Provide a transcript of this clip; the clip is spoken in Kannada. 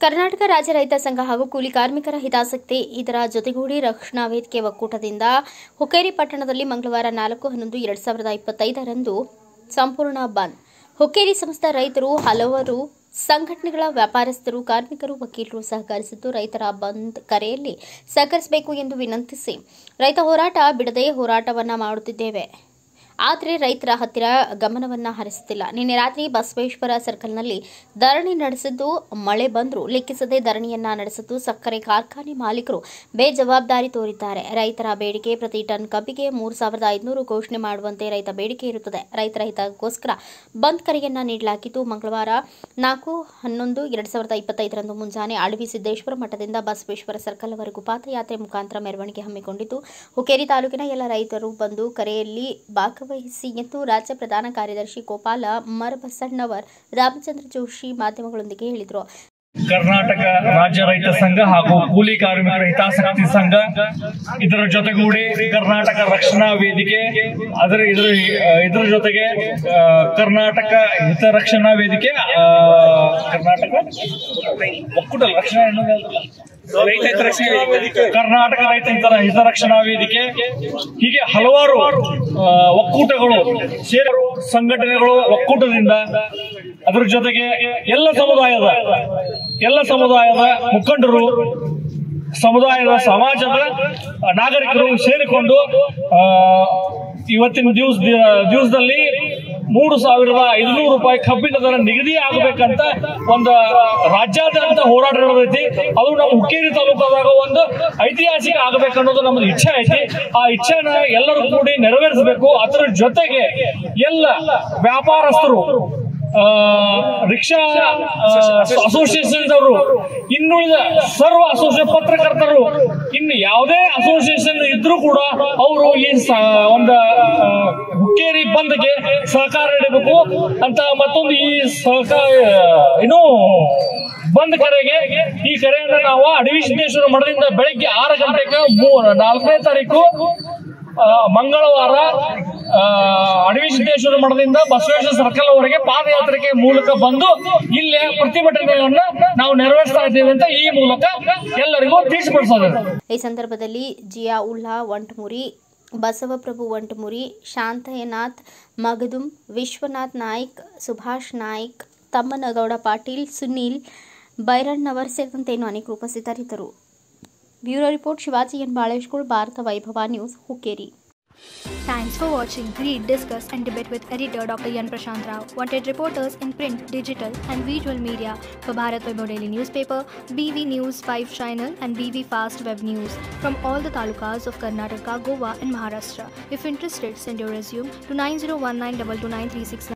ಕರ್ನಾಟಕ ರಾಜ್ಯ ರೈತ ಸಂಘ ಹಾಗೂ ಕೂಲಿ ಕಾರ್ಮಿಕರ ಹಿತಾಸಕ್ತಿ ಇದರ ಜೊತೆಗೂಡಿ ರಕ್ಷಣಾ ವೇದಿಕೆ ಒಕ್ಕೂಟದಿಂದ ಹುಕ್ಕೇರಿ ಪಟ್ಟಣದಲ್ಲಿ ಮಂಗಳವಾರ 4/11/2025 ರಂದು ಸಂಪೂರ್ಣ ಬಂದ್. ಹುಕ್ಕೇರಿ ಸಮಸ್ತ ರೈತರು, ಹಲವಾರು ಸಂಘಟನೆಗಳ ವ್ಯಾಪಾರಸ್ಥರು, ಕಾರ್ಮಿಕರು, ವಕೀಲರು ಸಹಕರಿಸಿದ್ದು ರೈತರ ಬಂದ್ ಕರೆಯಲ್ಲಿ ಸಹಕರಿಸಬೇಕು ಎಂದು ವಿನಂತಿಸಿ ರೈತ ಹೋರಾಟ ಬಿಡದೆ ಹೋರಾಟವನ್ನ ಮಾಡುತ್ತಿದ್ದೇವೆ. ಆದರೆ ರೈತರ ಹತ್ತಿರ ಗಮನವನ್ನ ಹರಿಸುತ್ತಿಲ್ಲ. ನಿನ್ನೆ ರಾತ್ರಿ ಬಸವೇಶ್ವರ ಸರ್ಕಲ್ನಲ್ಲಿ ಧರಣಿ ನಡೆಸಿದ್ದು, ಮಳೆ ಬಂದರೂ ಲೆಕ್ಕಿಸದೆ ಧರಣಿಯನ್ನ ನಡೆಸಿದ್ದು ಸಕ್ಕರೆ ಕಾರ್ಖಾನೆ ಮಾಲೀಕರು ಬೇಜವಾಬ್ದಾರಿ ತೋರಿದ್ದಾರೆ. ರೈತರ ಬೇಡಿಕೆ ಪ್ರತಿ ಟನ್ ಕಬ್ಬಿಗೆ 3,500 ಘೋಷಣೆ ಮಾಡುವಂತೆ ರೈತ ಬೇಡಿಕೆ ಇರುತ್ತದೆ. ರೈತರ ಹಿತಕ್ಕೋಸ್ಕರ ಬಂದ್ ಕರೆಯನ್ನ ನೀಡಲಾಗಿದ್ದು, ಮಂಗಳವಾರ 4/11/2025 ರಂದು ಮುಂಜಾನೆ ಅಡವಿ ಸಿದ್ದೇಶ್ವರ ಮಠದಿಂದ ಬಸವೇಶ್ವರ ಸರ್ಕಲ್ವರೆಗೂ ಪಾದಯಾತ್ರೆ ಮುಖಾಂತರ ಮೆರವಣಿಗೆ ಹಮ್ಮಿಕೊಂಡಿದ್ದು, ಹುಕ್ಕೇರಿ ತಾಲೂಕಿನ ಎಲ್ಲ ರೈತರು ಬಂದು ಕರೆಯಲ್ಲಿ ಭಾಗವಹಿಸಿ ಎಂದು ರಾಜ್ಯ ಪ್ರಧಾನ ಕಾರ್ಯದರ್ಶಿ ಗೋಪಾಲ ಮರಬಸಣ್ಣವರ್ ರಾಮಚಂದ್ರ ಜೋಶಿ ಮಾಧ್ಯಮಗಳೊಂದಿಗೆ ಹೇಳಿದರು. ಕರ್ನಾಟಕ ರಾಜ್ಯ ರೈತ ಸಂಘ ಹಾಗೂ ಕೂಲಿ ಕಾರ್ಮಿಕರ ಹಿತಾಸಕ್ತಿ ಸಂಘ ಇದರ ಜೊತೆಗೂಡಿ ಕರ್ನಾಟಕ ರಕ್ಷಣಾ ವೇದಿಕೆ ಇದರ ಜೊತೆಗೆ ಕರ್ನಾಟಕ ಹಿತರಕ್ಷಣಾ ವೇದಿಕೆ ಕರ್ನಾಟಕ ಒಕ್ಕೂಟ ರಕ್ಷಣಾ ಕರ್ನಾಟಕ ರೈತ ಹಿತರಕ್ಷಣಾ ವೇದಿಕೆ ಹೀಗೆ ಹಲವಾರು ಒಕ್ಕೂಟಗಳು ಸಂಘಟನೆಗಳು ಒಕ್ಕೂಟದಿಂದ ಅದರ ಜೊತೆಗೆ ಎಲ್ಲ ಸಮುದಾಯದ ಮುಖಂಡರು, ಸಮುದಾಯದ ಸಮಾಜದ ನಾಗರಿಕರು ಸೇರಿಕೊಂಡು ಇವತ್ತಿನ ದಿವಸದಲ್ಲಿ 3,500 ರೂಪಾಯಿ ಕಬ್ಬಿನ ದರ ನಿಗದಿ ಆಗಬೇಕಂತ ಒಂದು ರಾಜ್ಯಾದ್ಯಂತ ಹೋರಾಟ ನಡೆದೈತಿ. ಅದು ನಮ್ಮ ಹುಕ್ಕೇರಿ ತಾಲೂಕದಾಗ ಒಂದು ಐತಿಹಾಸಿಕ ಆಗಬೇಕನ್ನೋದು ನಮ್ಮದು ಇಚ್ಛೆ ಐತಿ. ಆ ಇಚ್ಛೆನ ಎಲ್ಲರೂ ಕೂಡಿ ನೆರವೇರಿಸಬೇಕು. ಅದರ ಜೊತೆಗೆ ಎಲ್ಲ ವ್ಯಾಪಾರಸ್ಥರು, ರಿಕ್ಷಾ ಅಸೋಸಿಯೇಷನ್ ಅವರು, ಇನ್ನುಳಿದ ಸರ್ವ ಅಸೋಸಿಯೇಷನ್ ಪತ್ರಕರ್ತರು, ಇನ್ನು ಯಾವುದೇ ಅಸೋಸಿಯೇಷನ್ ಇದ್ರೂ ಕೂಡ ಅವರು ಈ ಒಂದು ಹುಕ್ಕೇರಿ ಬಂದ್ಗೆ ಸಹಕಾರ ನೀಡಬೇಕು ಅಂತ ಮತ್ತೊಂದು ಈ ಬಂದ್ ಕರೆಗೆ ಈ ಕರೆಯನ್ನು ನಾವು ಅಡವಿ ಸಿದ್ದೇಶ್ವರ ಮಠದಿಂದ ಬೆಳಗ್ಗೆ 6 ಗಂಟೆಗೆ 4ನೇ ತಾರೀಕು ಮಂಗಳವಾರ ಅಡವಿ ಸಿದ್ದೇಶ್ವರ ಮಠದಿಂದ ಬಸವೇಶ್ವರ ಸರ್ಕಲ್ ವರೆಗೆ ಪಾದಯಾತ್ರೆಗೆ ಮೂಲಕ ಬಂದು ಇಲ್ಲೇ ಪ್ರತಿಭಟನೆಯನ್ನ ನಾವು ನೆರವೇರಿಸ್ತಾ ಇದ್ದೇವೆ ಅಂತ ಈ ಮೂಲಕ ಎಲ್ಲರಿಗೂ ತಿಳಿಸಿಪಡಿಸೋದು. ಈ ಸಂದರ್ಭದಲ್ಲಿ ಜಿಯಾ ಉಲ್ಲಾ ವಂಟಮುರಿ, ಬಸವಪ್ರಭು ವಂಟಮುರಿ, ಶಾಂತಯ್ಯನಾಥ್ ಮಗದುಂ, ವಿಶ್ವನಾಥ್ ನಾಯ್ಕ್, ಸುಭಾಷ್ ನಾಯ್ಕ್, ತಮ್ಮನಗೌಡ ಪಾಟೀಲ್, ಸುನೀಲ್ ಬೈರಣ್ಣವರ್ ಸೇರಿದಂತೆ ಅನೇಕರು ಉಪಸ್ಥಿತರಿದ್ದರು. Bureau report Shivaji N Baleshkul, Bharat Vaibhav news, Hukkeri. Thanks for watching. Read, discuss and debate with editor Dr. Yan Prashant Rao. Wanted reporters in print, digital and visual media for Bharat Vaibhav Daily Newspaper, BV News 5 Channel and BV Fast Web News from all the talukas of Karnataka, Goa and Maharashtra. If interested, send your resume to 9019229369.